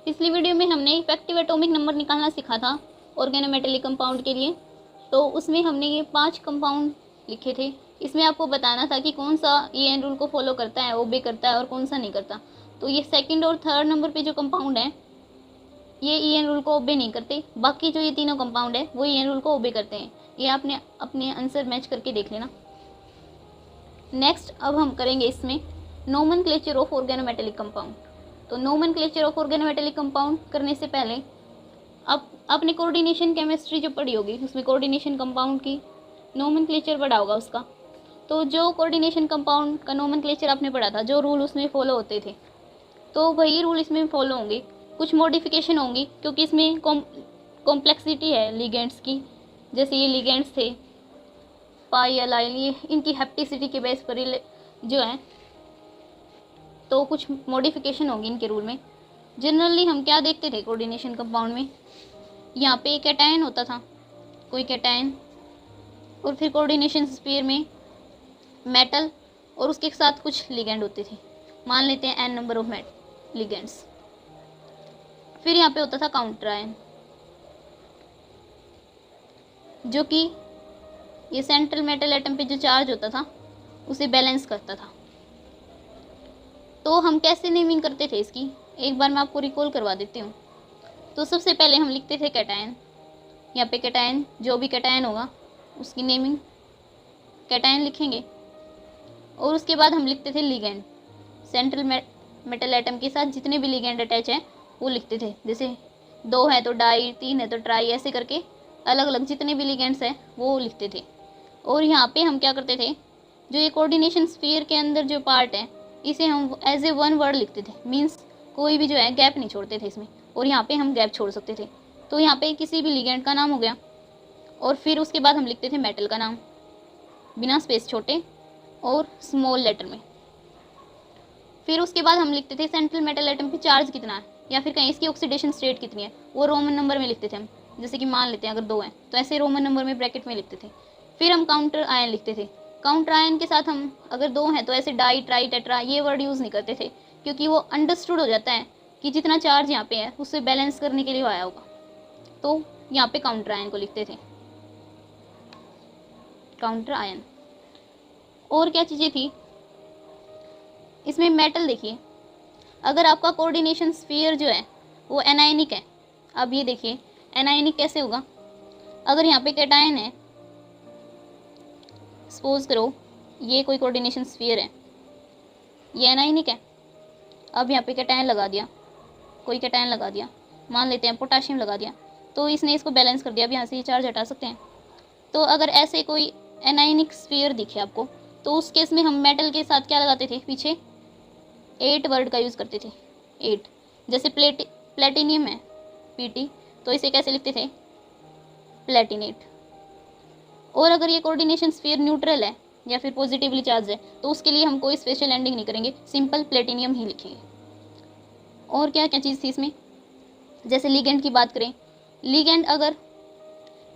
पिछली वीडियो में हमने इफेक्टिव एटॉमिक नंबर निकालना सीखा था ऑर्गेनोमेटेलिक कंपाउंड के लिए। तो उसमें हमने ये 5 कंपाउंड लिखे थे। इसमें आपको बताना था कि कौन सा EN रूल को फॉलो करता है, ओबे करता है और कौन सा नहीं करता। तो ये सेकंड और थर्ड नंबर पे जो कंपाउंड है ये EN रूल को ओबे नहीं करते, बाकी जो ये तीनों कंपाउंड है वो EN रूल को ओबे करते हैं। ये आपने अपने आंसर मैच करके देख लेना। नेक्स्ट अब हम करेंगे इसमें नोमेनक्लेचर ऑफ ऑर्गेनोमेटेलिक कंपाउंड। तो नोमेनक्लेचर ऑफ ऑर्गेनोमेटेलिक कंपाउंड करने से पहले अब आपने कोऑर्डिनेशन केमिस्ट्री जो पढ़ी होगी उसमें कोऑर्डिनेशन कंपाउंड की नोमेनक्लेचर पढ़ा होगा उसका। तो जो कोऑर्डिनेशन कंपाउंड का नोमेनक्लेचर आपने पढ़ा था, जो रूल उसमें फॉलो होते थे, तो वही रूल इसमें फॉलो होंगे। कुछ मॉडिफिकेशन होंगी क्योंकि इसमें कॉम्प्लेक्सिटी है लिगेंड्स की। जैसे ये लिगेंड्स थे पाई अलाइल, ये इनकी हेप्टिसिटी के बेस पर जो है, तो कुछ मॉडिफिकेशन होगी इनके रूल में। जनरली हम क्या देखते थे कोऑर्डिनेशन कंपाउंड में, यहाँ पे एक कैटायन होता था, कोई कैटायन, और फिर कोऑर्डिनेशन स्फीयर में मेटल और उसके साथ कुछ लिगेंड होते थे। मान लेते हैं n नंबर ऑफ लिगेंड्स। फिर यहाँ पे होता था काउंटर आयन, जो कि ये सेंट्रल मेटल एटम पे जो चार्ज होता था उसे बैलेंस करता था। तो हम कैसे नेमिंग करते थे इसकी, एक बार मैं आपको रिकॉल करवा देती हूँ। तो सबसे पहले हम लिखते थे कैटायन, यहाँ पे कैटायन, जो भी कैटायन होगा उसकी नेमिंग कैटायन लिखेंगे। और उसके बाद हम लिखते थे लिगेंड, सेंट्रल मेटल एटम के साथ जितने भी लिगेंड अटैच हैं वो लिखते थे। जैसे 2 है तो डाई, 3 है तो ट्राई, ऐसे करके अलग अलग जितने भी लिगेंड्स हैं वो लिखते थे। और यहाँ पे हम क्या करते थे, जो ये कोऑर्डिनेशन स्फीयर के अंदर जो पार्ट है इसे हम एज ए वन वर्ड लिखते थे। मीन्स कोई भी जो है गैप नहीं छोड़ते थे इसमें, और यहाँ पे हम गैप छोड़ सकते थे। तो यहाँ पे किसी भी लिगेंड का नाम हो गया, और फिर उसके बाद हम लिखते थे मेटल का नाम बिना स्पेस छोटे और स्मॉल लेटर में। फिर उसके बाद हम लिखते थे सेंट्रल मेटल एटम पे चार्ज कितना है, या फिर कहीं इसकी ऑक्सीडेशन स्टेट कितनी है, वो रोमन नंबर में लिखते थे हम। जैसे कि मान लेते हैं अगर 2 हैं तो ऐसे रोमन नंबर में ब्रैकेट में लिखते थे। फिर हम काउंटर आयन लिखते थे। काउंटर आयन के साथ हम अगर 2 हैं तो ऐसे डाई, ट्राई, टेट्रा ये वर्ड यूज़ नहीं करते थे, क्योंकि वो अंडरस्टूड हो जाता है कि जितना चार्ज यहाँ पे है उससे बैलेंस करने के लिए आया होगा। तो यहाँ पे काउंटर आयन को लिखते थे, काउंटर आयन। और क्या चीज़ें थी इसमें, मेटल देखिए, अगर आपका कोऑर्डिनेशन स्फीयर जो है वो एनायनिक है। अब ये देखिए एनायनिक कैसे होगा, अगर यहाँ पे कैटायन है, सपोज करो ये कोई कोऑर्डिनेशन स्फीयर है, ये एनायनिक है। अब यहाँ पे कैटायन लगा दिया, कोई कैटायन लगा दिया, मान लेते हैं पोटाशियम लगा दिया, तो इसने इसको बैलेंस कर दिया। अब यहाँ से ये चार्ज हटा सकते हैं। तो अगर ऐसे कोई एनायनिक स्फीयर दिखे आपको, तो उस केस में हम मेटल के साथ क्या लगाते थे, पीछे 8 वर्ड का यूज़ करते थे। 8 जैसे प्लेटिनियम है Pt, तो इसे कैसे लिखते थे, प्लेटिनेट। और अगर ये कोऑर्डिनेशन स्फीयर न्यूट्रल है या फिर पॉजिटिवली चार्ज है, तो उसके लिए हम कोई स्पेशल एंडिंग नहीं करेंगे, सिंपल प्लेटिनियम ही लिखेंगे। और क्या क्या चीज़ थी इसमें, जैसे लिगेंड की बात करें, लिगेंड अगर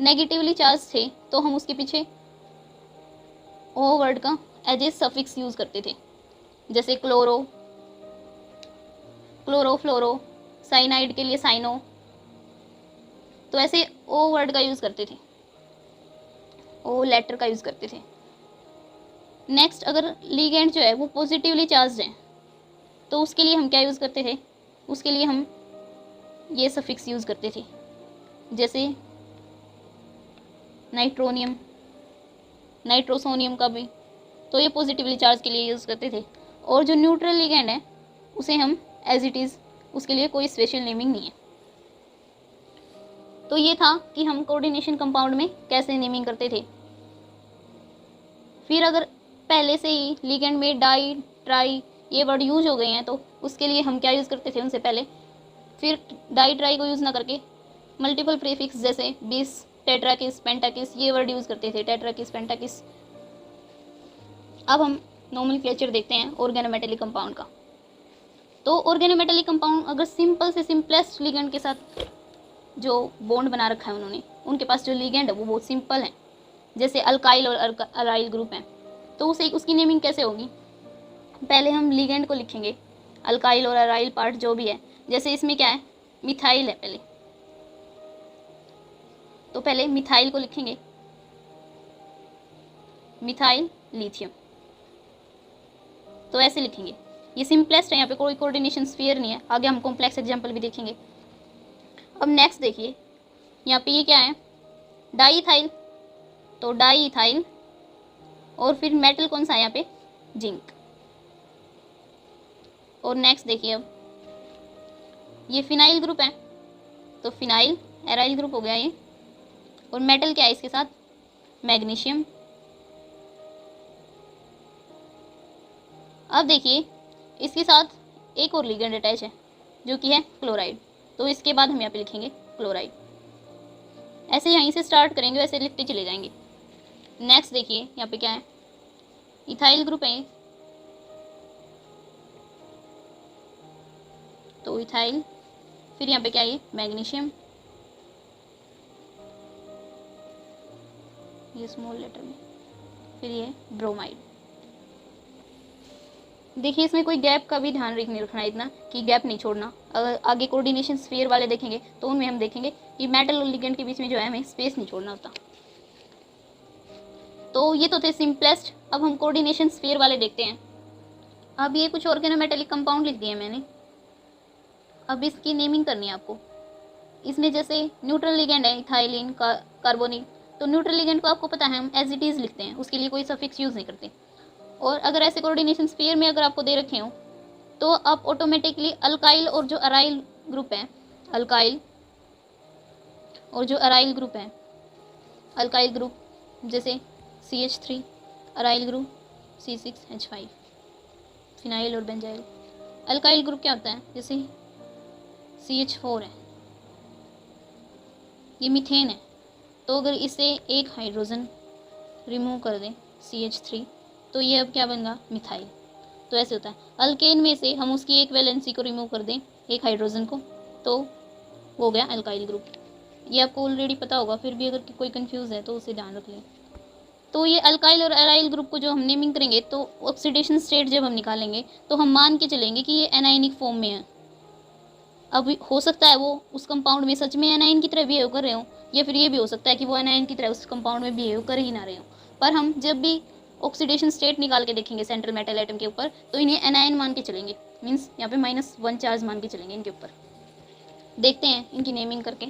नेगेटिवली चार्ज थे तो हम उसके पीछे ओ वर्ड का एज ए सफिक्स यूज़ करते थे। जैसे क्लोरो, फ्लोरो, साइनाइड के लिए साइनो, तो ऐसे ओ वर्ड का यूज़ करते थे, ओ लेटर का यूज़ करते थे। नेक्स्ट, अगर लिगेंड जो है वो पॉजिटिवली चार्ज है तो उसके लिए हम क्या यूज़ करते थे, उसके लिए हम ये सफिक्स यूज़ करते थे। जैसे नाइट्रोनियम, नाइट्रोसोनियम का भी, तो ये पॉजिटिवली चार्ज के लिए यूज़ करते थे। और जो न्यूट्रल लिगेंड है उसे हम एज इट इज़, उसके लिए कोई स्पेशल नेमिंग नहीं है। तो ये था कि हम कोऑर्डिनेशन कंपाउंड में कैसे नेमिंग करते थे। फिर अगर पहले से ही लिगेंड में डाई, ट्राई ये वर्ड यूज हो गए हैं तो उसके लिए हम क्या यूज़ करते थे उनसे पहले, फिर डाई ट्राई को यूज़ ना करके मल्टीपल प्रीफिक्स जैसे बिस, टेट्राकिस, पेंटाकिस ये वर्ड यूज़ करते थे, टेट्राकिस, पेंटाकिस। अब हम नोमेनक्लेचर देखते हैं ऑर्गेनोमेटेलिक कंपाउंड का। तो ऑर्गेनोमेटेलिक कंपाउंड अगर सिंपल से सिंपलेस्ट लिगेंड के साथ जो बॉन्ड बना रखा है उन्होंने, उनके पास जो लिगेंड है वो बहुत सिंपल है, जैसे अल्काइल और अराइल ग्रुप हैं, तो उसकी नेमिंग कैसे होगी, पहले हम लिगेंड को लिखेंगे, अल्काइल और अराइल पार्ट जो भी है। जैसे इसमें क्या है, मिथाइल है पहले, तो पहले मिथाइल को लिखेंगे, मिथाइल लिथियम, तो ऐसे लिखेंगे। ये सिंपलेस्ट है, यहाँ पे कोई कोऑर्डिनेशन स्फीयर नहीं है। आगे हम कॉम्प्लेक्स एग्जाम्पल भी देखेंगे। अब नेक्स्ट देखिए, यहाँ पे ये क्या है, डाईइथाइल, तो डाईइथाइल, और फिर मेटल कौन सा है यहाँ पे, जिंक। और नेक्स्ट देखिए, अब ये फिनाइल ग्रुप है, तो फिनाइल एराइल ग्रुप हो गया ये। और मेटल क्या है इसके साथ, मैग्नीशियम। अब देखिए इसके साथ एक और लिगेंड अटैच है जो कि है क्लोराइड, तो इसके बाद हम यहाँ पे लिखेंगे क्लोराइड। ऐसे यहीं से स्टार्ट करेंगे, वैसे लिखते चले जाएंगे। नेक्स्ट देखिए यहाँ पे क्या है, इथाइल ग्रुप है, तो इथाइल, फिर यहाँ पे क्या है ये मैग्नीशियम, ये स्मॉल लेटर में, फिर ये ब्रोमाइड। देखिए इसमें कोई गैप का भी ध्यान रखना है, इतना कि गैप नहीं छोड़ना। अगर आगे कोऑर्डिनेशन स्फीयर वाले देखेंगे तो उनमें हम देखेंगे कि मेटल और लिगेंड के बीच में जो है हमें स्पेस नहीं छोड़ना होता। तो ये तो थे सिंपलेस्ट। अब हम कोऑर्डिनेशन स्फीयर वाले देखते हैं। अब ये कुछ ऑर्गेनोमेटेलिक कंपाउंड लिख दिए मैंने, अब इसकी नेमिंग करनी है आपको। इसमें जैसे न्यूट्रल लिगेंड है इथाइलिन का कार्बोनिल, तो न्यूट्रल लिगेंड को आपको पता है हम एज इट इज़ लिखते हैं, उसके लिए कोई सफिक्स यूज़ नहीं करते। और अगर ऐसे कोऑर्डिनेशन स्फीयर में अगर आपको दे रखे हो तो आप ऑटोमेटिकली अल्काइल और जो अराइल ग्रुप है, अल्काइल और जो अराइल ग्रुप है, अल्काइल ग्रुप जैसे CH3, aryl group C6H5, phenyl और बेंजाइल। अल्काइल ग्रुप क्या होता है, जैसे CH4 है, ये मीथेन है, तो अगर इसे एक हाइड्रोजन रिमूव कर दें CH3, तो ये अब क्या बनेगा, मिथाइल। तो ऐसे होता है। अल्केन में से हम उसकी एक वैलेंसी को रिमूव कर दें, एक हाइड्रोजन को, तो हो गया अल्काइल ग्रुप। ये आपको ऑलरेडी पता होगा, फिर भी अगर कोई कंफ्यूज है तो उसे ध्यान रख लें। तो ये अल्काइल और अराइल ग्रुप को जो हम नेमिंग करेंगे, तो ऑक्सीडेशन स्टेट जब हम निकालेंगे तो हम मान के चलेंगे कि ये एनाइनिक फॉर्म में है। अब हो सकता है वो उस कंपाउंड में सच में एनाइन की तरह बिहेव कर रहे हो, या फिर ये भी हो सकता है कि वो एनाइन की तरह उस कंपाउंड में बिहेव कर ही ना रहे हो। पर हम जब भी ऑक्सीडेशन स्टेट निकाल के देखेंगे सेंट्रल मेटल एटम के ऊपर, तो इन्हें एनाइन मान के चलेंगे, मीन्स यहाँ पे -1 चार्ज मान के चलेंगे इनके ऊपर। देखते हैं इनकी नेमिंग करके।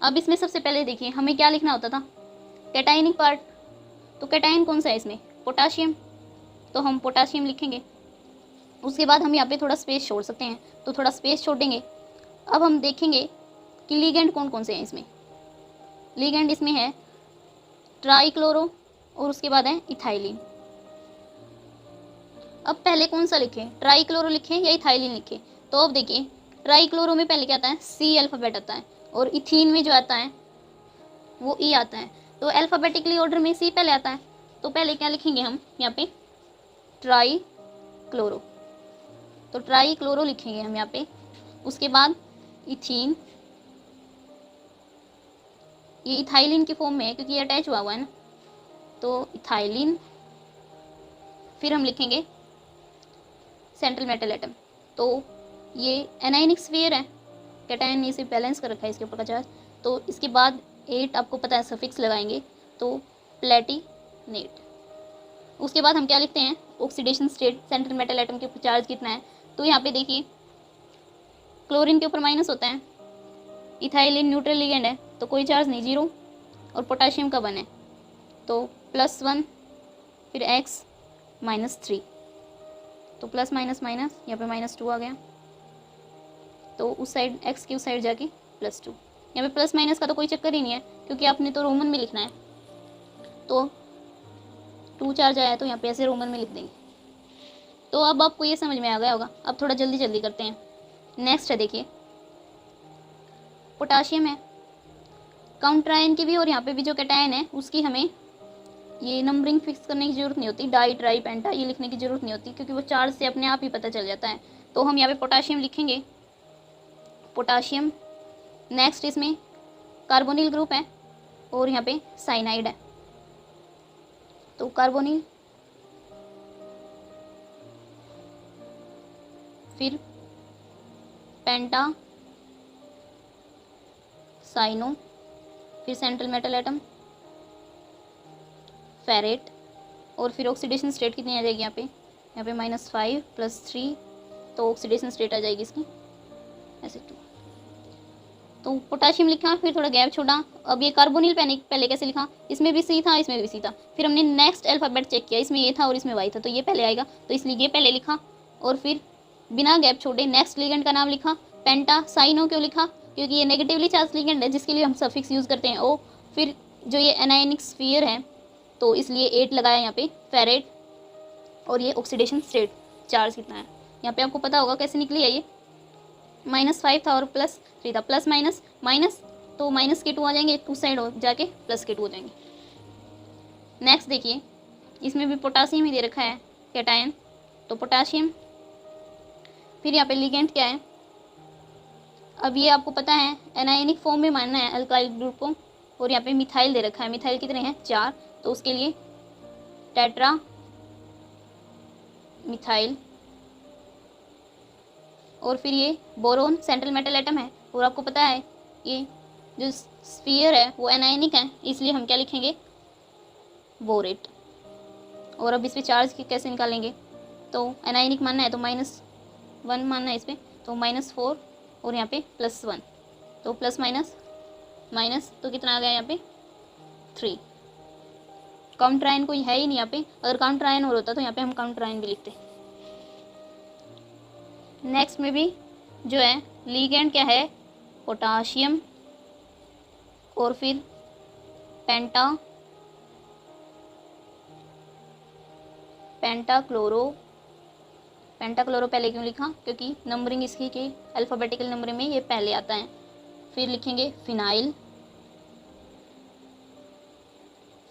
अब इसमें सबसे पहले देखिए हमें क्या लिखना होता था, कैटाइनिक पार्ट। तो कैटाइन कौन सा है इसमें, पोटाशियम, तो हम पोटाशियम लिखेंगे। उसके बाद हम यहाँ पे थोड़ा स्पेस छोड़ सकते हैं, तो थोड़ा स्पेस छोड़ देंगे। अब हम देखेंगे कि लिगेंड कौन कौन से हैं इसमें। लिगेंड इसमें है ट्राइक्लोरो, और उसके बाद है इथाइलिन। अब पहले कौन सा लिखें, ट्राइक्लोरो लिखें या इथाइलिन लिखें। तो अब देखिए ट्राइक्लोरो में पहले क्या आता है, C अल्फ़ाबेट आता है, और इथीन में जो आता है वो E आता है। तो अल्फ़ाबेटिकली ऑर्डर में C पहले आता है, तो पहले क्या लिखेंगे हम यहाँ पे, ट्राइक्लोरो, तो ट्राइक्लोरो लिखेंगे हम यहाँ पे। उसके बाद इथीन, ये इथाइलिन की फॉर्म में है क्योंकि ये अटैच हुआ है ना, तो इथाइलिन। फिर हम लिखेंगे सेंट्रल मेटल एटम, तो ये एनाइनिक स्फीयर है, कैटायन ने इसे बैलेंस कर रखा है इसके ऊपर का चार्ज, तो इसके बाद 8 आपको पता है सफिक्स लगाएंगे, तो प्लेटिनेट। उसके बाद हम क्या लिखते हैं, oxidation state, central metal atom के ऊपर चार्ज कितना है। तो यहाँ पे देखिए क्लोरीन के ऊपर माइनस होता है, इथाइलिन न्यूट्रल लिगेंड है तो कोई चार्ज नहीं, 0, और पोटाशियम का 1 है तो +1, फिर X -3, तो प्लस माइनस माइनस यहाँ पे -2 आ गया, तो उस साइड X की उस साइड जाके +2। यहाँ पे प्लस माइनस का तो कोई चक्कर ही नहीं है क्योंकि आपने तो रोमन में लिखना है, तो 2 चार्ज आया तो यहाँ पे ऐसे रोमन में लिख देंगे। तो अब आपको ये समझ में आ गया होगा। अब थोड़ा जल्दी जल्दी करते हैं। नेक्स्ट है देखिए पोटाशियम है, काउंटर आयन की भी और यहाँ पे भी जो कैटायन है उसकी हमें ये नंबरिंग फिक्स करने की ज़रूरत नहीं होती, डाई ट्राई पेंटा ये लिखने की ज़रूरत नहीं होती क्योंकि वो चार्ज से अपने आप ही पता चल जाता है। तो हम यहाँ पे पोटाशियम लिखेंगे, पोटाशियम। नेक्स्ट इसमें कार्बोनिल ग्रुप है और यहाँ पे साइनाइड है, तो कार्बोनिल, फिर पेंटा साइनो, फिर सेंट्रल मेटल एटम फेरेट, और फिर ऑक्सीडेशन स्टेट कितनी आ जाएगी यहाँ पे -5 + 3, तो ऑक्सीडेशन स्टेट आ जाएगी इसकी ऐसे 2। तो पोटाशियम लिखा, फिर थोड़ा गैप छोड़ा। अब ये कार्बोनिल पहले कैसे लिखा, इसमें भी सी था, इसमें भी सी था। फिर हमने नेक्स्ट अल्फ़ाबेट चेक किया, इसमें ये था और इसमें वाई था, तो ये पहले आएगा, तो इसलिए ये पहले लिखा। और फिर बिना गैप छोड़े नेक्स्ट लिगेंड का नाम लिखा, पेंटा। साइनो क्यों लिखा, क्योंकि ये नेगेटिवली चार्ज लिगेंड है जिसके लिए हम सफिक्स यूज़ करते हैं ओ। फिर जो ये एनायनिक स्फीयर है तो इसलिए 8 लगाया यहाँ पे, फेरेट। और ये ऑक्सीडेशन स्टेट चार्ज कितना है यहाँ पे आपको पता होगा कैसे निकली है ये, -5 था और +3 था, प्लस माइनस माइनस, तो माइनस के 2 आ जाएंगे, 2 साइड हो जाके प्लस के 2 हो जाएंगे। नेक्स्ट देखिए, इसमें भी पोटासियम ही दे रखा है कैटायन, तो पोटासियम। फिर यहाँ पे लिगेंड क्या है, अब ये आपको पता है एनायनिक फॉर्म में मानना है अल्काइल ग्रुप को। और यहाँ पे मिथाइल दे रखा है, मिथाइल कितने हैं 4, तो उसके लिए टेट्रा मिथाइल। और फिर ये बोरोन सेंट्रल मेटल एटम है, और आपको पता है ये जो स्फीयर है वो एनायनिक है, इसलिए हम क्या लिखेंगे बोरेट। और अब इस पर चार्ज कैसे निकालेंगे, तो एनायनिक मानना है तो -1 मानना है इस पर, तो -4 और यहाँ पे +1, तो प्लस माइनस माइनस, तो कितना आ गया यहाँ पे 3। काउंटर आयन कोई है ही नहीं यहाँ पे, अगर काउंटर आयन और होता तो यहाँ पे हम काउंटर आयन भी लिखते। नेक्स्ट में भी जो है लिगेंड क्या है, पोटाशियम, और फिर पेंटाक्लोरो पहले क्यों लिखा, क्योंकि नंबरिंग इसकी की अल्फ़ाबेटिकल नंबरिंग में ये पहले आता है। फिर लिखेंगे फिनाइल,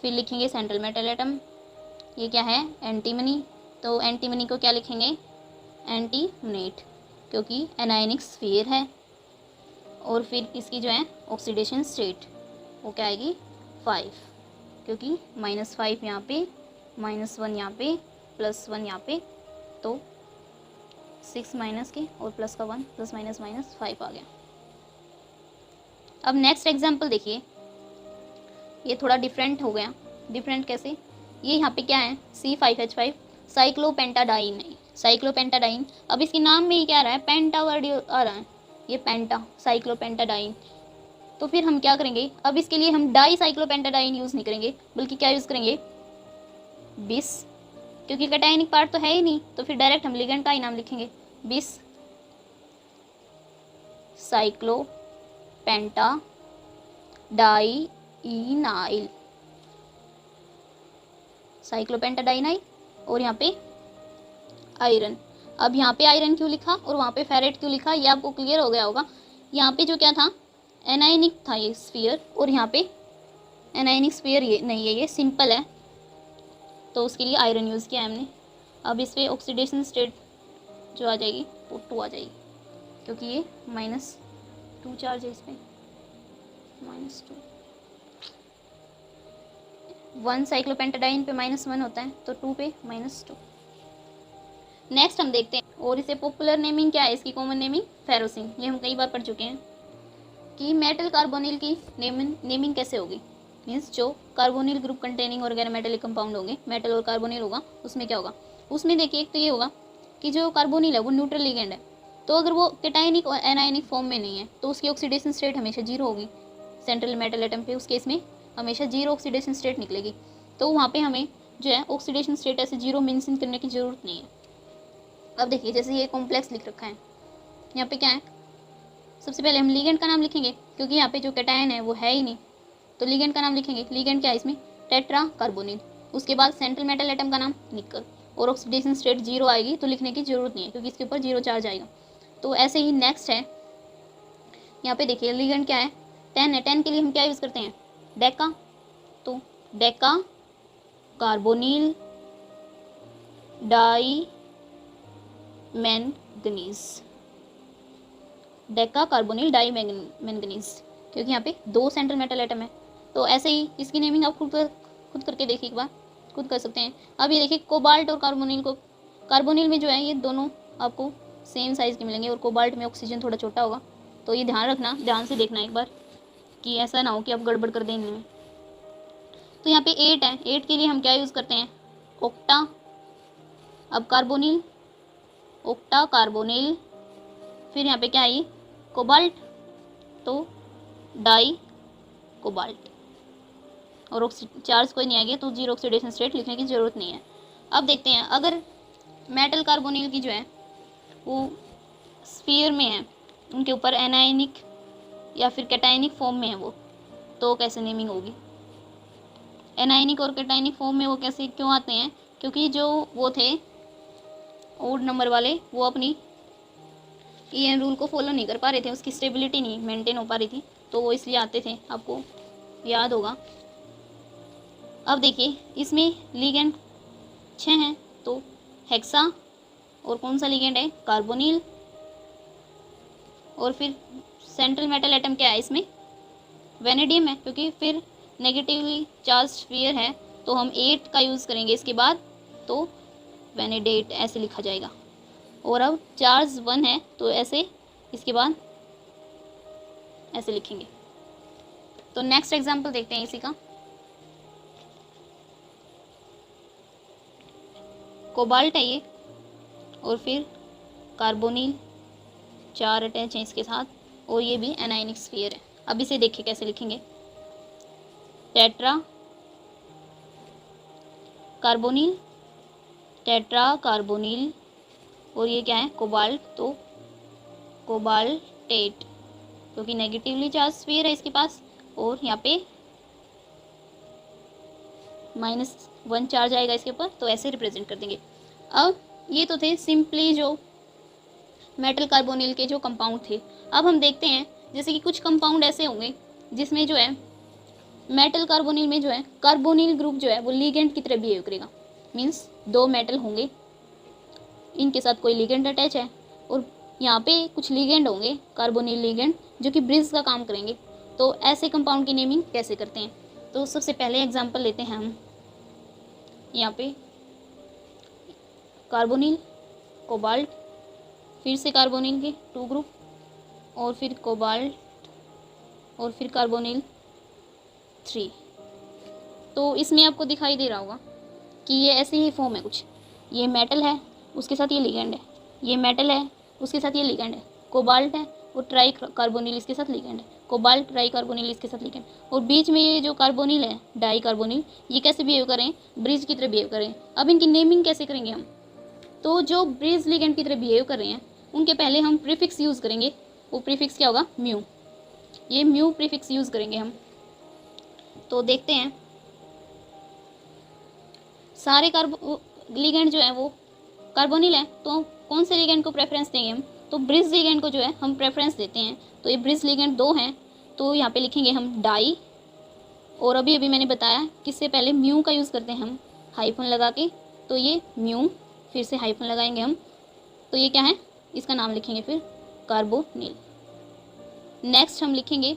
फिर लिखेंगे सेंट्रल मेटल एटम, ये क्या है एंटीमनी, तो एंटीमनी को क्या लिखेंगे एंटीमोनेट, क्योंकि एनायनिक स्फीयर है। और फिर इसकी जो है ऑक्सीडेशन स्टेट वो क्या आएगी 5, क्योंकि -5 यहाँ पे, -1 यहाँ पे, +1 यहाँ पे, तो 6 माइनस के और प्लस का 1, प्लस माइनस माइनस 5 आ गया। अब नेक्स्ट एग्जाम्पल देखिए, ये थोड़ा डिफरेंट हो गया। डिफरेंट कैसे, ये यहाँ पे क्या है C5H5 साइक्लोपेंटाडाइन है, साइक्लोपेंटाडाइन। अब इसके नाम में ही क्या आ रहा है पेंटा वर्ड आ रहा है, ये पेंटा साइक्लोपेंटाडाइन। तो फिर हम क्या करेंगे, अब इसके लिए हम डाई साइक्लोपेंटाडाइन यूज़ नहीं करेंगे, बल्कि क्या यूज़ करेंगे बिस, क्योंकि कैटायनिक पार्ट तो है ही नहीं, तो फिर डायरेक्ट हम लिगेंड का ही नाम लिखेंगे बिस साइक्लोपेंटाडाइनाइल, साइक्लोपेंटाडाइनाइल। और यहाँ पे आयरन, अब यहाँ पे आयरन क्यों लिखा और वहाँ पे फेरेट क्यों लिखा, ये आपको क्लियर हो गया होगा। यहाँ पे जो क्या था एनायनिक था ये स्फीयर, और यहाँ पे एनायनिक स्फीयर ये नहीं है, ये सिंपल है, तो उसके लिए आयरन यूज़ किया हमने। अब इस पर ऑक्सीडेशन स्टेट जो आ जाएगी वो 2 आ जाएगी, क्योंकि ये -2 चार्ज है इस पर, -2। 1 साइक्लोपेंटाडाइन पे -1 होता है, तो 2 पे -2। नेक्स्ट हम देखते हैं, और इसे पॉपुलर नेमिंग क्या है इसकी, कॉमन नेमिंग फेरोसिन, ये हम कई बार पढ़ चुके हैं कि मेटल कार्बोनिल की नेमिंग कैसे होगी। मीन्स जो carbonyl group containing organometallic compound होंगे, मेटल और कार्बोनिल होगा, उसमें क्या होगा, उसमें देखिए एक तो ये होगा कि जो कार्बोनिल है वो न्यूट्रल लिगेंड है, तो अगर वो कैटायनिक और एनायनिक फॉर्म में नहीं है तो उसकी ऑक्सीडेशन स्टेट हमेशा 0 होगी। सेंट्रल मेटल एटम पे उस केस में हमेशा 0 ऑक्सीडेशन स्टेट निकलेगी, तो वहाँ पे हमें जो है ऑक्सीडेशन स्टेट ऐसे 0 मेंशन करने की ज़रूरत नहीं है। अब देखिए जैसे ये कॉम्प्लेक्स लिख रखा है, यहाँ पे क्या है, सबसे पहले हम लिगेंड का नाम लिखेंगे, क्योंकि यहाँ पे जो कैटायन है वो है ही नहीं, तो लिगेंड का नाम लिखेंगे। लिगेंड क्या है इसमें टेट्रा कार्बोनिल। उसके बाद सेंट्रल मेटल एटम का नाम निकल, और ऑक्सीडेशन स्टेट 0 आएगी, तो लिखने की जरूरत नहीं है क्योंकि इसके ऊपर 0 चार्ज आएगा। तो ऐसे ही नेक्स्ट है, यहाँ पे देखिए लिगेंड क्या है 10 है, 10 के लिए हम क्या यूज़ करते हैं डेका, तो deca carbonyl di manganese, deca carbonyl di manganese, क्योंकि यहाँ पे 2 सेंट्रल मेटल एटम है। तो ऐसे ही इसकी नेमिंग आप खुद करके देखिए, एक बार खुद कर सकते हैं। अब ये देखिए कोबाल्ट और कार्बोनिल में जो है ये दोनों आपको सेम साइज़ के मिलेंगे, और कोबाल्ट में ऑक्सीजन थोड़ा छोटा होगा, तो ये ध्यान रखना, ध्यान से देखना एक बार कि ऐसा ना हो कि आप गड़बड़ कर दें इनमें। तो यहाँ पे 8 है, 8 के लिए हम क्या यूज़ करते हैं, ऑक्टा। अब कार्बोनिल, ऑक्टा कार्बोनिल, फिर यहाँ पे क्या है ये, कोबाल्ट, तो डाई कोबाल्ट, और चार्ज कोई नहीं आएगा तो जीरो ऑक्सीडेशन स्टेट लिखने की ज़रूरत नहीं है। अब देखते हैं अगर मेटल कार्बोनिल की जो है वो स्फीयर में है, उनके ऊपर एनायनिक या फिर कैटायनिक फॉर्म में है वो, तो कैसे नेमिंग होगी। एनायनिक और कैटायनिक फॉर्म में वो कैसे क्यों आते हैं, क्योंकि जो वो थे ओड नंबर वाले वो अपनी ईएन रूल को फॉलो नहीं कर पा रहे थे, उसकी स्टेबिलिटी नहीं मेंटेन हो पा रही थी, तो वो इसलिए आते थे, आपको याद होगा। अब देखिए इसमें लिगेंड 6 हैं, तो हेक्सा, और कौन सा लिगेंड है, कार्बोनिल, और फिर सेंट्रल मेटल एटम क्या है इसमें, वेनेडियम है, क्योंकि फिर नेगेटिवली चार्ज स्फीयर है तो हम 8 का यूज़ करेंगे इसके बाद, तो वेनेडेट ऐसे लिखा जाएगा। और अब चार्ज 1 है तो ऐसे इसके बाद ऐसे लिखेंगे। तो नेक्स्ट एग्जांपल देखते हैं इसी का। कोबाल्ट है ये, और फिर कार्बोनिल, 4 अटैच हैं इसके साथ, और ये भी एनायनिक स्फीयर है। अब इसे देखिए कैसे लिखेंगे, टेट्रा कार्बोनिल, टेट्रा कार्बोनिल, और ये क्या है, कोबाल्ट, तो कोबाल्टेट, क्योंकि नेगेटिवली चार्ज स्फीयर है इसके पास, और यहाँ पे -1 चार्ज आएगा इसके ऊपर, तो ऐसे रिप्रेजेंट कर देंगे। अब ये तो थे सिंपली जो मेटल कार्बोनिल के जो कंपाउंड थे। अब हम देखते हैं जैसे कि कुछ कंपाउंड ऐसे होंगे जिसमें जो है मेटल कार्बोनिल में जो है कार्बोनिल ग्रुप जो है वो लिगेंड की तरह बिहेव करेगा। मीन्स 2 मेटल होंगे, इनके साथ कोई लिगेंड अटैच है, और यहाँ पे कुछ लिगेंड होंगे कार्बोनिल लिगेंड जो कि ब्रिज का काम करेंगे। तो ऐसे कंपाउंड की नेमिंग कैसे करते हैं, तो सबसे पहले एग्जांपल लेते हैं हम यहाँ पे कार्बोनिल, कोबाल्ट, फिर से कार्बोनिल के 2 ग्रुप, और फिर कोबाल्ट, और फिर कार्बोनिल 3। तो इसमें आपको दिखाई दे रहा होगा कि ये ऐसे ही फॉर्म है कुछ, ये मेटल है उसके साथ ये लिगेंड है, ये मेटल है उसके साथ ये लिगेंड है, कोबाल्ट है और ट्राई कार्बोनिल इसके साथ लिगेंड है, कोबाल्ट ट्राई कार्बोनिल इसके साथ लिगेंड, और बीच में ये जो कार्बोनिल है डाई कार्बोनिल, ये कैसे बिहेव करें, ब्रिज की तरह बिहेव करें। अब इनकी नेमिंग कैसे करेंगे हम, तो जो ब्रिज लिगेंड की तरह बिहेव कर रहे हैं उनके पहले हम प्रीफिक्स यूज़ करेंगे। वो प्रीफिक्स क्या होगा, म्यू, ये म्यू प्रीफिक्स यूज़ करेंगे हम। तो देखते हैं सारे लिगेंड जो है वो कार्बोनिल है, तो कौन से लिगेंड को प्रेफरेंस देंगे हम, तो ब्रिज लिगेंड को जो है हम प्रेफरेंस देते हैं। तो ये ब्रिज लिगेंड 2 हैं, तो यहाँ पे लिखेंगे हम डाई, और अभी मैंने बताया किससे पहले म्यू का यूज़ करते हैं हम हाइफन लगा के, तो ये म्यू, फिर से हाइफन लगाएंगे हम, तो ये क्या है, इसका नाम लिखेंगे फिर कार्बोनिल। नेक्स्ट हम लिखेंगे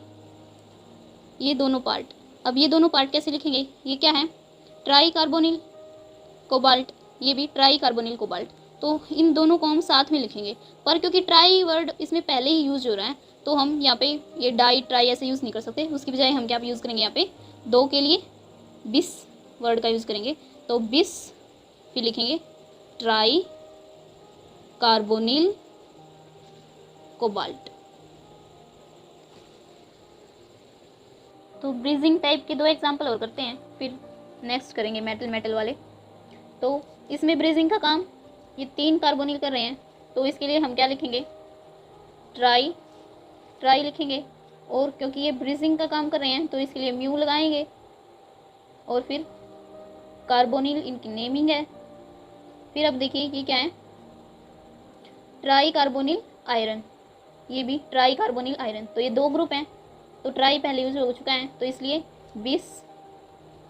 ये दोनों पार्ट। अब ये दोनों पार्ट कैसे लिखेंगे, ये क्या है, ट्राई कार्बोनिल कोबाल्ट, ये भी ट्राई कार्बोनिल कोबाल्ट, तो इन दोनों को हम साथ में लिखेंगे। पर क्योंकि ट्राई वर्ड इसमें पहले ही यूज़ हो रहा है तो हम यहाँ पे ये डाई ट्राई ऐसे यूज़ नहीं कर सकते, उसकी बजाय हम क्या यूज़ करेंगे, यहाँ पे 2 के लिए बिस वर्ड का यूज़ करेंगे, तो बिस, फिर लिखेंगे ट्राई कार्बोनिल कोबाल्ट। तो ब्रीजिंग टाइप के 2 एग्जांपल और करते हैं, फिर नेक्स्ट करेंगे मेटल वाले। तो इसमें ब्रीजिंग का काम ये 3 कार्बोनिल कर रहे हैं, तो इसके लिए हम क्या लिखेंगे, ट्राई लिखेंगे, और क्योंकि ये ब्रीजिंग का काम कर रहे हैं तो इसके लिए म्यू लगाएंगे, और फिर कार्बोनिल इनकी नेमिंग है। फिर अब देखिए ये क्या है, ट्राई कार्बोनिल आयरन, ये भी ट्राई कार्बोनिल आयरन, तो ये 2 ग्रुप हैं, तो ट्राई पहले यूज हो चुका है तो इसलिए बिस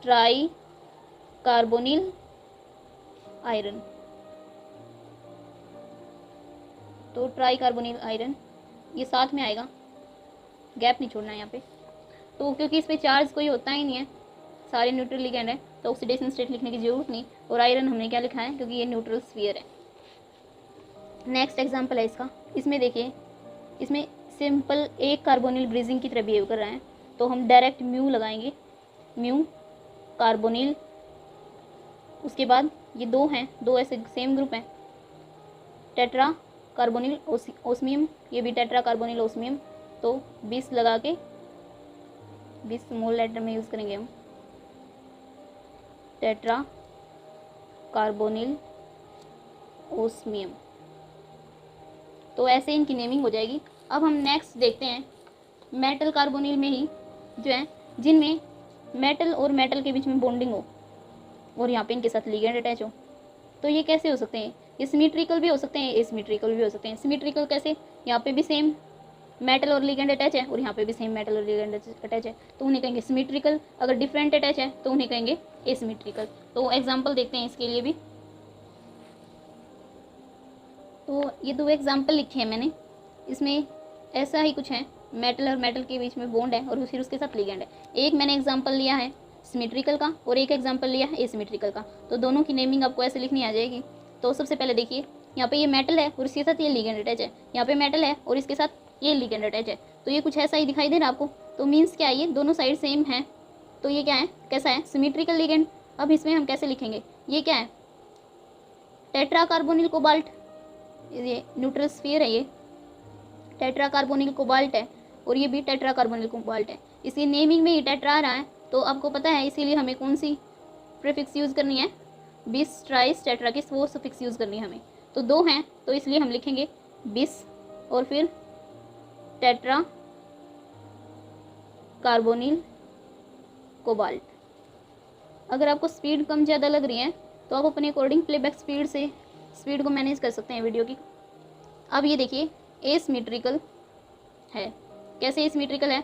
ट्राई कार्बोनिल आयरन, तो ट्राई कार्बोनिल आयरन ये साथ में आएगा, गैप नहीं छोड़ना है यहाँ पे। तो क्योंकि इस पर चार्ज कोई होता ही नहीं है, सारे न्यूट्रल लिगेंड है, तो ऑक्सीडेशन स्टेट लिखने की जरूरत नहीं, और आयरन हमने क्या लिखा है क्योंकि ये न्यूट्रल स्फीयर है। नेक्स्ट एग्जांपल है इसका, इसमें देखिए इसमें सिंपल एक कार्बोनिल ब्रीजिंग की तरह बिहेव कर रहा है, तो हम डायरेक्ट म्यू लगाएंगे, म्यू कार्बोनिल। उसके बाद ये दो हैं, दो ऐसे सेम ग्रुप हैं, टेट्रा कार्बोनिल ओस्मियम, ये भी टेट्रा कार्बोनिल ओस्मियम। तो 20 लगा के 20 स्मॉल लेटर में यूज़ करेंगे हम, टेट्रा कार्बोनिल ओस्मियम। तो ऐसे इनकी नेमिंग हो जाएगी। अब हम नेक्स्ट देखते हैं मेटल कार्बोनिल में ही जो है, जिनमें मेटल और मेटल के बीच में बॉन्डिंग हो और यहाँ पे इनके साथ लिगेंड अटैच हो। तो ये कैसे हो सकते हैं? ये सिमेट्रिकल भी हो सकते हैं, एसिमेट्रिकल भी हो सकते हैं। सिमेट्रिकल कैसे? यहाँ पे भी सेम मेटल और लिगेंड अटैच है और यहाँ पे भी सेम मेटल और लिगेंड अटैच है, तो उन्हें कहेंगे सिमेट्रिकल। अगर डिफरेंट अटैच है तो उन्हें कहेंगे एसिमेट्रिकल। तो एग्जाम्पल देखते हैं इसके लिए भी। तो ये दो एग्जाम्पल लिखे हैं मैंने, इसमें ऐसा ही कुछ है, मेटल और मेटल के बीच में बॉन्ड है और फिर उसके साथ लिगेंड है। एक मैंने एग्जाम्पल लिया है सिमेट्रिकल का और एक एग्जाम्पल लिया है एसिमेट्रिकल का। तो दोनों की नेमिंग आपको ऐसे लिखनी आ जाएगी। तो सबसे पहले देखिए, यहाँ पे ये मेटल है और इसके साथ ये लिगेंड अटैच है, यहाँ पे मेटल है और इसके साथ ये लिगेंड अटैच है। तो ये कुछ ऐसा ही दिखाई दे रहा है आपको। तो मीन्स क्या है, ये दोनों साइड सेम है। तो ये क्या है, कैसा है, सिमेट्रिकल लिगेंड। अब इसमें हम कैसे लिखेंगे, ये क्या है, टेट्रा कार्बोनिल कोबाल्ट, ये न्यूट्रल स्फीयर है, ये टेट्रा कार्बोनिल कोबाल्ट है और ये भी टेट्रा कार्बोनिल कोबाल्ट है। इसकी नेमिंग में ही टेट्रा आ रहा है तो आपको पता है, इसीलिए हमें कौन सी प्रीफिक्स यूज़ करनी है, बिस ट्राइस टेट्राकिस, वो सफिक्स यूज़ करनी है हमें। तो दो हैं तो इसलिए हम लिखेंगे बिस और फिर टेट्रा कार्बोनिल कोबाल्ट। अगर आपको स्पीड कम ज़्यादा लग रही है तो आप अपने अकॉर्डिंग प्लेबैक स्पीड से स्पीड को मैनेज कर सकते हैं वीडियो की। अब ये देखिए एसिमेट्रिकल है। कैसे एसिमेट्रिकल है?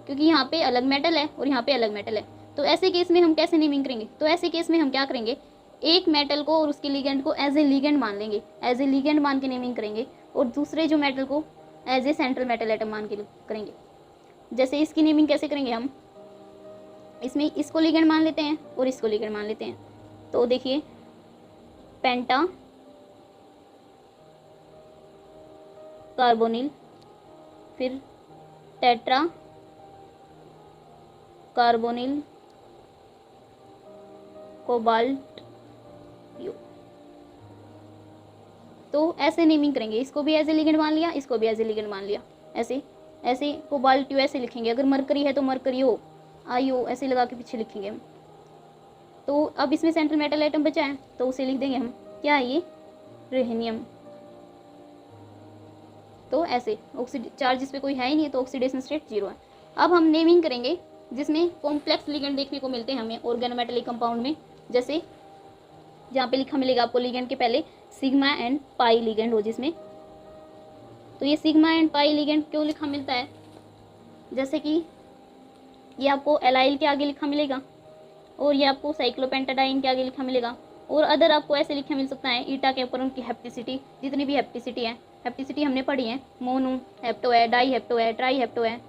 क्योंकि यहाँ पे अलग मेटल है और यहाँ पे अलग मेटल है। तो ऐसे केस में हम कैसे नेमिंग करेंगे? तो ऐसे केस में हम क्या करेंगे, एक मेटल को और उसके लिगेंड को एज ए लिगेंड मान लेंगे, एज ए लिगेंड मान के नेमिंग करेंगे, और दूसरे जो मेटल को as a central metal atom मान के करेंगे। जैसे इसकी नेमिंग कैसे करेंगे हम, इसमें इसको लिगेंड मान लेते हैं और इसको लिगेंड मान लेते हैं। तो देखिए पेंटा कार्बोनिल, फिर टेट्रा कार्बोनिल कोबाल्ट यू। तो ऐसे नेमिंग करेंगे, इसको भी एज ए लिगेंड मान लिया, इसको भी एज ए लिगेंड मान लिया, ऐसे ऐसे कोबाल्ट यू ऐसे लिखेंगे। अगर मरकरी है तो मरकरियो आईओ ऐसे लगा के पीछे लिखेंगे हम। तो अब इसमें सेंट्रल मेटल एटम बचा है तो उसे लिख देंगे हम, क्या है ये, रेहेनियम। तो ऐसे चार्ज इस पे कोई है ही नहीं, तो ऑक्सीडेशन स्टेट 0 है। अब हम नेमिंग करेंगे जिसमें कॉम्प्लेक्स लिगेंड देखने को मिलते हैं हमें ऑर्गेनोमेटेलिक कंपाउंड में। जैसे जहाँ पे लिखा मिलेगा आपको लिगेंड के पहले सिग्मा एंड पाई लिगेंड हो जिसमें। तो ये सिग्मा एंड पाई लिगेंड क्यों लिखा मिलता है, जैसे कि ये आपको एलाइल के आगे लिखा मिलेगा और ये आपको साइक्लोपेंटाडाइन के आगे लिखा मिलेगा, और अदर आपको ऐसे लिखा मिल सकता है ईटा के ऊपर उनकी हेप्टिसिटी, जितनी भी हेप्टिसिटी है, हेप्टिसिटी हमने पढ़ी है, मोनो हेप्टो है, डाई हेप्टो है, ट्राई हेप्टो है।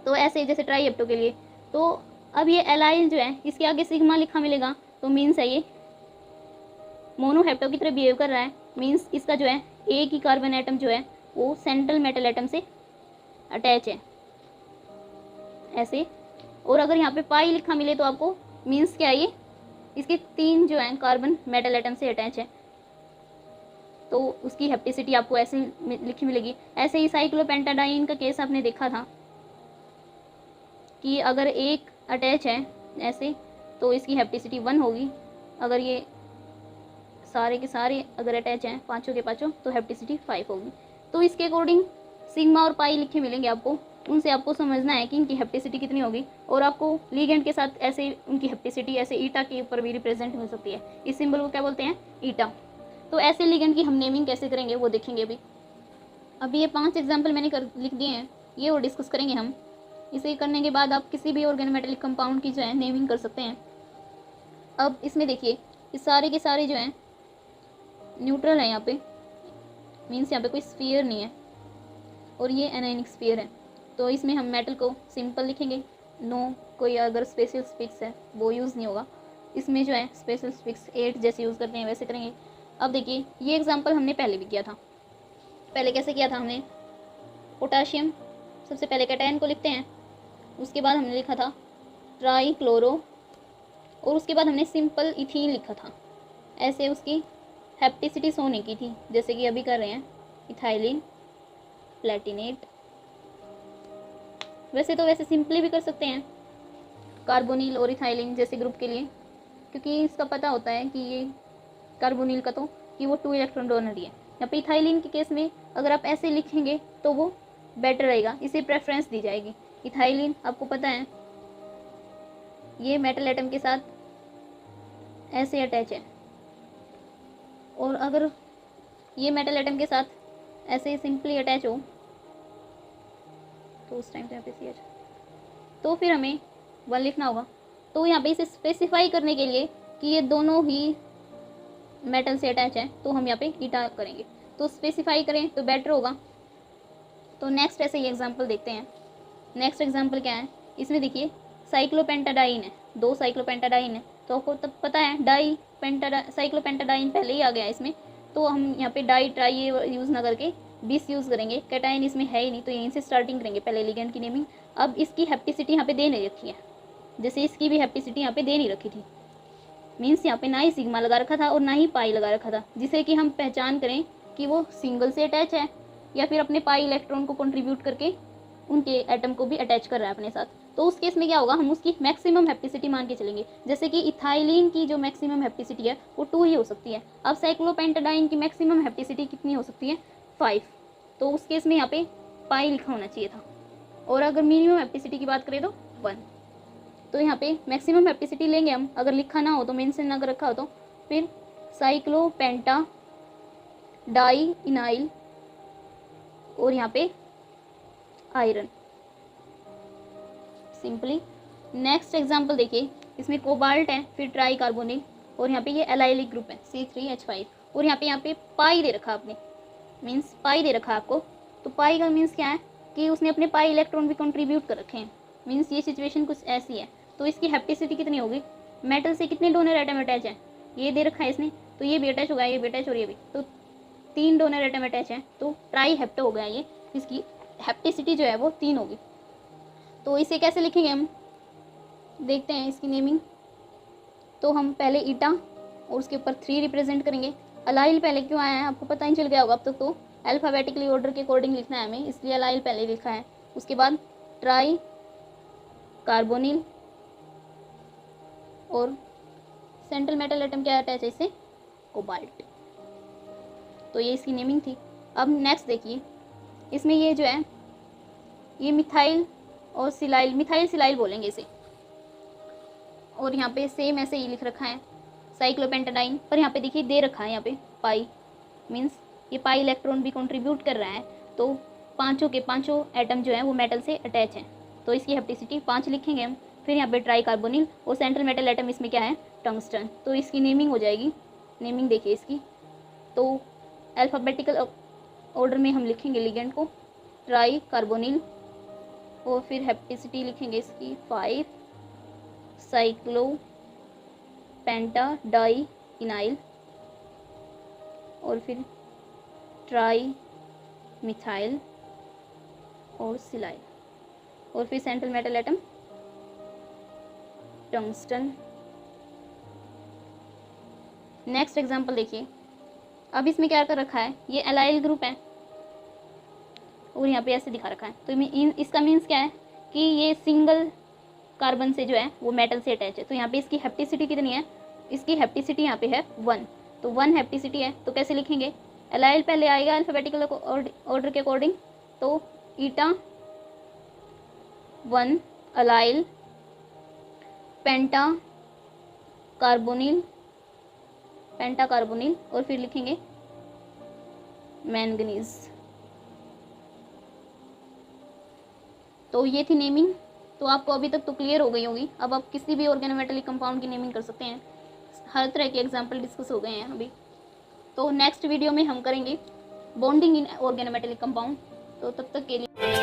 तो ऐसे जैसे ट्राई हेप्टो के लिए। तो अब ये एलाइल जो है इसके आगे सिग्मा लिखा मिलेगा, तो मीन्स है ये मोनो हेप्टो की तरह बिहेव कर रहा है। मीन्स इसका जो है एक ही कार्बन एटम जो है वो सेंट्रल मेटल एटम से अटैच है ऐसे। और अगर यहाँ पे पाई लिखा मिले तो आपको मीन्स क्या है, ये इसके 3 जो हैं कार्बन मेटल एटम से अटैच है, तो उसकी हेप्टिसिटी आपको ऐसे लिखी मिलेगी। ऐसे ही साइक्लोपेंटाडाइन का केस आपने देखा था कि अगर एक अटैच है ऐसे तो इसकी हेप्टिसिटी 1 होगी। अगर ये सारे के सारे अगर अटैच हैं पाँचों के पाँचों तो हेप्टिसिटी 5 होगी। तो इसके अकॉर्डिंग सिग्मा और पाई लिखे मिलेंगे आपको, उनसे आपको समझना है कि इनकी हेप्टिसिटी कितनी होगी। और आपको लिगेंड के साथ ऐसे उनकी हेप्टिसिटी ऐसे ईटा के ऊपर भी रिप्रेजेंट हो सकती है। इस सिंबल को क्या बोलते हैं, ईटा। तो ऐसे लिगेंड की हम नेमिंग कैसे करेंगे वो देखेंगे अभी ये 5 एग्जाम्पल मैंने लिख दिए हैं, ये वो डिस्कस करेंगे हम। इसे करने के बाद आप किसी भी ऑर्गेनोमेटेलिक कंपाउंड की जो है नेमिंग कर सकते हैं। अब इसमें देखिए ये सारे के सारे जो हैं न्यूट्रल है, यहाँ पे मीन्स यहाँ पे कोई स्फीयर नहीं है और ये एनायनिक स्फीयर है। तो इसमें हम मेटल को सिंपल लिखेंगे, नो कोई अगर स्पेशल स्पिक्स है वो यूज़ नहीं होगा। इसमें जो है स्पेशल स्पिक्स 8 जैसे यूज़ करते हैं वैसे करेंगे। अब देखिए ये एग्जांपल हमने पहले भी किया था। पहले कैसे किया था हमने, पोटाशियम सबसे पहले कैटायन को लिखते हैं उसके बाद हमने लिखा था ट्राई क्लोरो, और उसके बाद हमने सिंपल इथीन लिखा था। ऐसे उसकी हैप्टिसिटीज होने की थी, जैसे कि अभी कर रहे हैं इथाइलिन प्लेटिनेट। वैसे सिंपली भी कर सकते हैं कार्बोनिल और इथाइलिन जैसे ग्रुप के लिए, क्योंकि इसका पता होता है कि ये कार्बोनिल का तो कि वो 2 इलेक्ट्रॉन डोनर ही है। यहाँ पे इथाइलिन के केस में अगर आप ऐसे लिखेंगे तो वो बेटर रहेगा, इसे प्रेफरेंस दी जाएगी। इथाइलिन आपको पता है ये मेटल एटम के साथ ऐसे अटैच है, और अगर ये मेटल एटम के साथ ऐसे सिंपली अटैच हो तो उस टाइम पे यहाँ पे CH, तो फिर हमें 1 लिखना होगा। तो यहाँ पे इसे स्पेसिफाई करने के लिए कि ये दोनों ही मेटल से अटैच है, तो हम यहाँ पे ईटा करेंगे, तो स्पेसिफाई करें तो बेटर होगा। तो नेक्स्ट ऐसे ही एग्जांपल देखते हैं। नेक्स्ट एग्जांपल क्या है, इसमें देखिए साइक्लोपेंटाडाइन है, 2 साइक्लोपेंटाडाइन है, तो आपको तब पता है साइक्लोपेंटाडाइन पहले ही आ गया है इसमें, तो हम यहाँ पे डाई ट्राई ये यूज़ ना करके 20 यूज़ करेंगे। कैटाइन इसमें है ही नहीं, तो यहीं से स्टार्टिंग करेंगे पहले लिगेंड की नेमिंग। अब इसकी हैप्टिसिटी यहाँ पे दे नहीं रखी है, जैसे इसकी भी हैप्टिसिटी यहाँ पे दे नहीं रखी थी, मीन्स यहाँ पे ना ही सिग्मा लगा रखा था और ना ही पाई लगा रखा था, जिससे कि हम पहचान करें कि वो सिंगल से अटैच है या फिर अपने पाई इलेक्ट्रॉन को कंट्रीब्यूट करके उनके एटम को भी अटैच कर रहा है अपने साथ। तो उस केस में क्या होगा, हम उसकी मैक्सिमम हैप्टिसिटी मान के चलेंगे। जैसे कि इथाइलिन की जो मैक्सिमम हैप्टिसिटी है वो 2 ही हो सकती है। अब साइक्लोपेंटाडाइन की मैक्सिमम हैप्टिसिटी कितनी हो सकती है, 5। तो उस केस में यहाँ पे पाई लिखा होना चाहिए था, और अगर मिनिमम हैप्टिसिटी की बात करें तो 1। तो यहाँ पे मैक्सिमम हैप्टिसिटी लेंगे हम, अगर लिखा ना हो तो मेंशन ना कर रखा हो तो फिर साइक्लोपेंटा डाई इनाइल, और यहाँ पे आयरन सिंपली। नेक्स्ट एग्जांपल देखिए, इसमें कोबाल्ट है, फिर ट्राई कार्बोनिल, और यहाँ पे ये एलाइलिक ग्रुप है C3H5, और यहाँ पे पाई दे रखा आपने, मीन्स पाई दे रखा आपको। तो पाई का मीन्स क्या है कि उसने अपने पाई इलेक्ट्रॉन भी कंट्रीब्यूट कर रखे हैं, मीन्स ये सिचुएशन कुछ ऐसी है। तो इसकी हैप्टिसिटी कितनी होगी, मेटल से कितने डोनर एटम अटैच है, ये दे रखा है इसने, तो ये भी अटैच हो गया, ये भी अटैच और ये भी, तो 3 डोनर एटम अटैच है, तो ट्राई हेप्टो हो गया ये, इसकी हैप्टिसिटी जो है वो 3 होगी। तो इसे कैसे लिखेंगे हम देखते हैं इसकी नेमिंग। तो हम पहले ईटा और उसके ऊपर 3 रिप्रेजेंट करेंगे। अलाइल पहले क्यों आया है आपको पता ही चल गया होगा अब तक, तो अल्फ़ाबेटिकली ऑर्डर के अकॉर्डिंग लिखना है हमें, इसलिए अलाइल पहले लिखा है। उसके बाद ट्राई कार्बोनिल, और सेंट्रल मेटल एटम क्या अटैच है इससे, कोबाल्ट। तो ये इसकी नेमिंग थी। अब नेक्स्ट देखिए, इसमें ये जो है ये मिथाइल और सिलाइल, मिथाइल सिलाइल बोलेंगे इसे, और यहाँ पे सेम ऐसे ही लिख रखा है साइक्लोपेंटाडाइन, पर यहाँ पे देखिए दे रखा है यहाँ पे पाई, मीन्स ये पाई इलेक्ट्रॉन भी कंट्रीब्यूट कर रहा है, तो पाँचों के पाँचों एटम जो है वो मेटल से अटैच हैं, तो इसकी हैप्टिसिटी 5 लिखेंगे हम। फिर यहाँ पे ट्राई कार्बोनिल, और सेंट्रल मेटल एटम इसमें क्या है, टंगस्टन, तो इसकी नेमिंग हो जाएगी। नेमिंग देखिए इसकी, तो अल्फ़ाबेटिकल ऑर्डर में हम लिखेंगे लिगेंड को, ट्राई कार्बोनिल, और फिर हैप्टिसिटी लिखेंगे इसकी 5, साइक्लो पेंटा डाई इनाइल, और फिर ट्राई मिथाइल और सिलाइल, और फिर central metal atom tungsten. Next example देखिए, अब इसमें क्या कर रखा है, ये एलाइल ग्रुप है और यहाँ पे ऐसे दिखा रखा है, तो इसका मीन्स क्या है कि ये सिंगल कार्बन से जो है वो मेटल से अटैच है। तो यहाँ पे इसकी हैप्टिसिटी कितनी है, इसकी हैप्टिसिटी यहाँ पे है 1, तो 1 हैप्टिसिटी है। तो कैसे लिखेंगे, एलाइल पहले आएगा अल्फ़ाबेटिकल ऑर्डर के अकॉर्डिंग, तो ईटा 1 अलाइल, पेंटा कार्बोनिल और फिर लिखेंगे मैंगनीज। तो ये थी नेमिंग। तो आपको अभी तक तो क्लियर हो गई होगी। अब आप किसी भी ऑर्गेनोमेटेलिक कंपाउंड की नेमिंग कर सकते हैं। हर तरह के एग्जाम्पल डिस्कस हो गए हैं अभी। तो नेक्स्ट वीडियो में हम करेंगे बॉन्डिंग इन ऑर्गेनोमेटेलिक कंपाउंड। तो तब तक के लिए